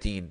3।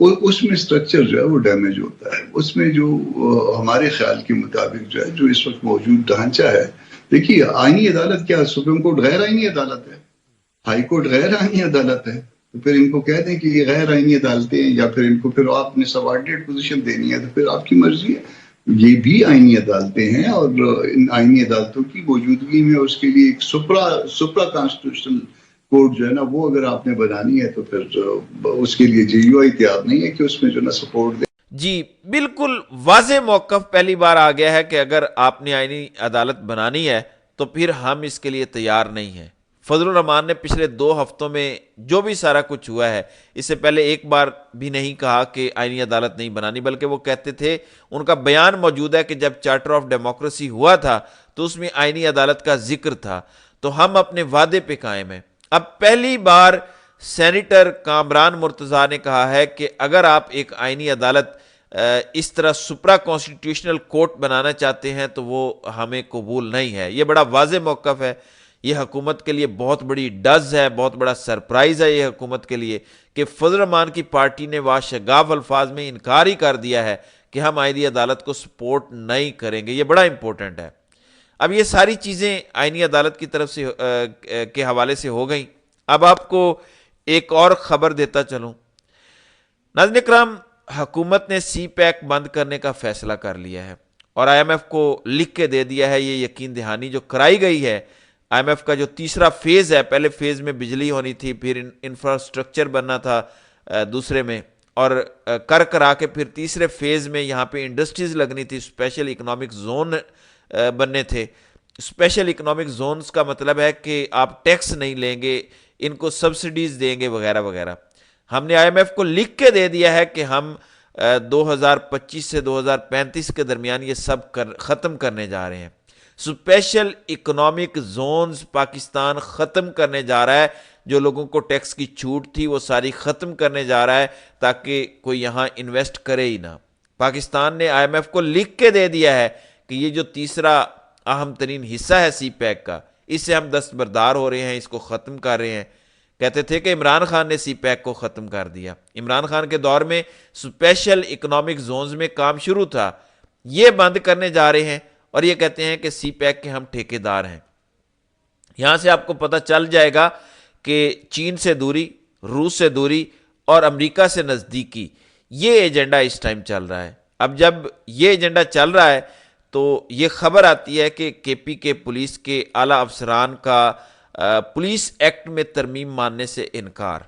اس میں اسٹرکچر جو ہے وہ ڈیمیج ہوتا ہے. اس میں جو ہمارے خیال کے مطابق جو ہے جو اس وقت موجود ڈھانچہ ہے، دیکھیے آئینی عدالت کیا، سپریم کورٹ غیر آئینی عدالت ہے، ہائی کورٹ غیر آئینی عدالت ہے، تو پھر ان کو کہہ دیں کہ یہ غیر آئینی عدالتیں ہیں، یا پھر ان کو پھر آپ نے سبارڈینیٹ پوزیشن دینی ہے تو پھر آپ کی مرضی ہے. یہ بھی آئینی عدالتیں ہیں، اور ان آئینی عدالتوں کی موجودگی میں اس کے لیے ایک سپرا کانسٹیٹیوشنل کورٹ جو ہے نا، وہ اگر آپ نے بنانی ہے تو پھر اس کے لیے جے یو آئی تیار نہیں ہے کہ اس میں جو نا سپورٹ دے. جی بالکل واضح موقف پہلی بار آ گیا ہے کہ اگر آپ نے آئینی عدالت بنانی ہے تو پھر ہم اس کے لیے تیار نہیں ہیں. فضل الرحمان نے پچھلے 2 ہفتوں میں جو بھی سارا کچھ ہوا ہے، اس سے پہلے ایک بار بھی نہیں کہا کہ آئینی عدالت نہیں بنانی، بلکہ وہ کہتے تھے، ان کا بیان موجود ہے کہ جب چارٹر آف ڈیموکریسی ہوا تھا تو اس میں آئینی عدالت کا ذکر تھا، تو ہم اپنے وعدے پہ قائم ہیں. اب پہلی بار سینیٹر کامران مرتضیٰ نے کہا ہے کہ اگر آپ ایک آئینی عدالت اس طرح سپرا کانسٹیٹیوشنل کورٹ بنانا چاہتے ہیں تو وہ ہمیں قبول نہیں ہے. یہ بڑا واضح موقف ہے. یہ حکومت کے لیے بہت بڑی ڈز ہے، بہت بڑا سرپرائز ہے یہ حکومت کے لیے کہ فضل الرحمان کی پارٹی نے واشگاف الفاظ میں انکار ہی کر دیا ہے کہ ہم آئینی عدالت کو سپورٹ نہیں کریں گے. یہ بڑا امپورٹنٹ ہے. اب یہ ساری چیزیں آئینی عدالت کی طرف سے کے حوالے سے ہو گئیں. اب آپ کو ایک اور خبر دیتا چلوں. ناظرین کرام، حکومت نے سی پیک بند کرنے کا فیصلہ کر لیا ہے اور آئی ایم ایف کو لکھ کے دے دیا ہے. یہ یقین دہانی جو کرائی گئی ہے، آئی ایم ایف کا جو تیسرا فیز ہے، پہلے فیز میں بجلی ہونی تھی، پھر انفراسٹرکچر بننا تھا دوسرے میں، اور کرا کے پھر تیسرے فیز میں یہاں پہ انڈسٹریز لگنی تھی، اسپیشل اکنامک زون بننے تھے. اسپیشل اکنامک زونز کا مطلب ہے کہ آپ ٹیکس نہیں لیں گے، ان کو سبسڈیز دیں گے وغیرہ وغیرہ. ہم نے آئی ایم ایف کو لکھ کے دے دیا ہے کہ ہم 2025 سے 2035 کے درمیان یہ سب ختم کرنے جا رہے ہیں. اسپیشل اکنامک زونز پاکستان ختم کرنے جا رہا ہے. جو لوگوں کو ٹیکس کی چھوٹ تھی وہ ساری ختم کرنے جا رہا ہے تاکہ کوئی یہاں انویسٹ کرے ہی نہ. پاکستان نے آئی ایم ایف کو لکھ کے دے دیا ہے کہ یہ جو تیسرا اہم ترین حصہ ہے سی پیک کا، اس سے ہم دستبردار ہو رہے ہیں، اس کو ختم کر رہے ہیں. کہتے تھے کہ عمران خان نے سی پیک کو ختم کر دیا. عمران خان کے دور میں اسپیشل اکنامک زونز میں کام شروع تھا، یہ بند کرنے جا رہے ہیں اور یہ کہتے ہیں کہ سی پیک کے ہم ٹھیکیدار ہیں. یہاں سے آپ کو پتہ چل جائے گا کہ چین سے دوری، روس سے دوری اور امریکہ سے نزدیکی، یہ ایجنڈا اس ٹائم چل رہا ہے. اب جب یہ ایجنڈا چل رہا ہے تو یہ خبر آتی ہے کہ کے پی کے پولیس کے اعلیٰ افسران کا پولیس ایکٹ میں ترمیم ماننے سے انکار.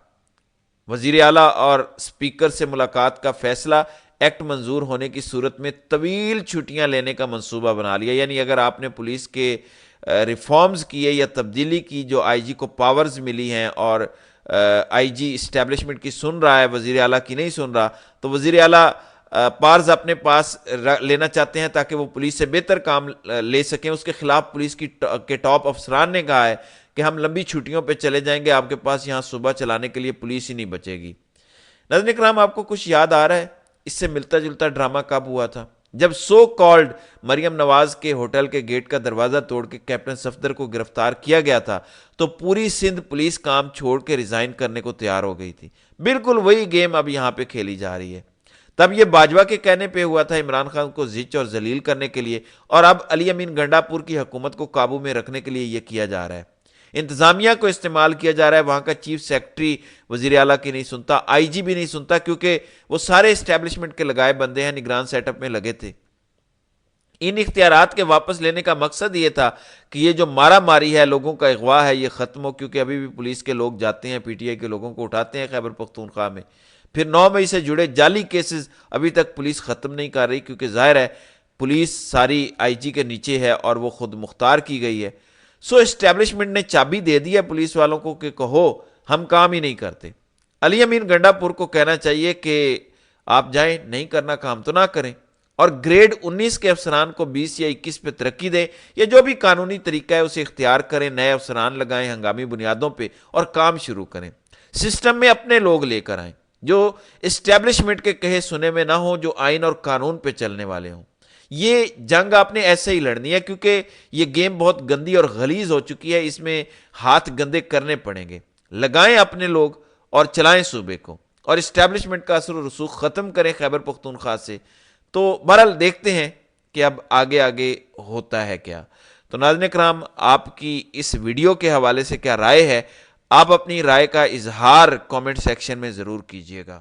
وزیر اعلیٰ اور اسپیکر سے ملاقات کا فیصلہ، ایکٹ منظور ہونے کی صورت میں طویل چھٹیاں لینے کا منصوبہ بنا لیا. یعنی اگر آپ نے پولیس کے ریفارمز کیے یا تبدیلی کی، جو آئی جی کو پاورز ملی ہیں اور آئی جی اسٹیبلشمنٹ کی سن رہا ہے، وزیر اعلیٰ کی نہیں سن رہا، تو وزیر اعلیٰ پارز اپنے پاس لینا چاہتے ہیں تاکہ وہ پولیس سے بہتر کام لے سکیں. اس کے خلاف پولیس کے ٹاپ افسران نے کہا ہے کہ ہم لمبی چھٹیوں پہ چلے جائیں گے، آپ کے پاس یہاں صبح چلانے کے لیے پولیس ہی نہیں بچے گی. ناظرین کرام، آپ کو کچھ یاد آ رہا ہے اس سے ملتا جلتا ڈرامہ کب ہوا تھا؟ جب سو کالڈ مریم نواز کے ہوٹل کے گیٹ کا دروازہ توڑ کے کیپٹن صفدر کو گرفتار کیا گیا تھا تو پوری سندھ پولیس کام چھوڑ کے ریزائن کرنے کو تیار ہو گئی تھی. بالکل وہی گیم اب یہاں پہ کھیلی جا رہی ہے. تب یہ باجوہ کے کہنے پہ ہوا تھا عمران خان کو زچ اور ذلیل کرنے کے لیے، اور اب علی امین گنڈا پور کی حکومت کو قابو میں رکھنے کے لیے یہ کیا جا رہا ہے. انتظامیہ کو استعمال کیا جا رہا ہے. وہاں کا چیف سیکرٹری وزیر اعلیٰ کی نہیں سنتا، آئی جی بھی نہیں سنتا، کیونکہ وہ سارے اسٹیبلشمنٹ کے لگائے بندے ہیں، نگران سیٹ اپ میں لگے تھے. ان اختیارات کے واپس لینے کا مقصد یہ تھا کہ یہ جو مارا ماری ہے، لوگوں کا اغوا ہے، یہ ختم ہو. کیونکہ ابھی بھی پولیس کے لوگ جاتے ہیں، پی ٹی آئی کے لوگوں کو اٹھاتے ہیں خیبر پختونخوا میں. پھر 9 مئی سے جڑے جعلی کیسز ابھی تک پولیس ختم نہیں کر رہی، کیونکہ ظاہر ہے پولیس ساری آئی جی کے نیچے ہے اور وہ خود مختار کی گئی ہے. سو اسٹیبلشمنٹ نے چابی دے دی ہے پولیس والوں کو کہ کہو ہم کام ہی نہیں کرتے. علی امین گنڈا پور کو کہنا چاہیے کہ آپ جائیں، نہیں کرنا کام تو نہ کریں، اور گریڈ 19 کے افسران کو 20 یا 21 پہ ترقی دیں، یا جو بھی قانونی طریقہ ہے اسے اختیار کریں، نئے افسران لگائیں ہنگامی بنیادوں پہ اور کام شروع کریں. سسٹم میں اپنے لوگ لے کر آئیں جو اسٹیبلشمنٹ کے کہے سنے میں نہ ہوں، جو آئین اور قانون پہ چلنے والے ہوں. یہ جنگ آپ نے ایسے ہی لڑنی ہے، کیونکہ یہ گیم بہت گندی اور غلیظ ہو چکی ہے. اس میں ہاتھ گندے کرنے پڑیں گے. لگائیں اپنے لوگ اور چلائیں صوبے کو. اور اسٹیبلشمنٹ کا اثر و رسوخ ختم کریں خیبر پختونخوا سے. تو بہرحال دیکھتے ہیں کہ اب آگے آگے ہوتا ہے کیا. تو ناظرین کرام، آپ کی اس ویڈیو کے حوالے سے کیا رائے ہے؟ آپ اپنی رائے کا اظہار کامنٹ سیکشن میں ضرور کیجیے گا.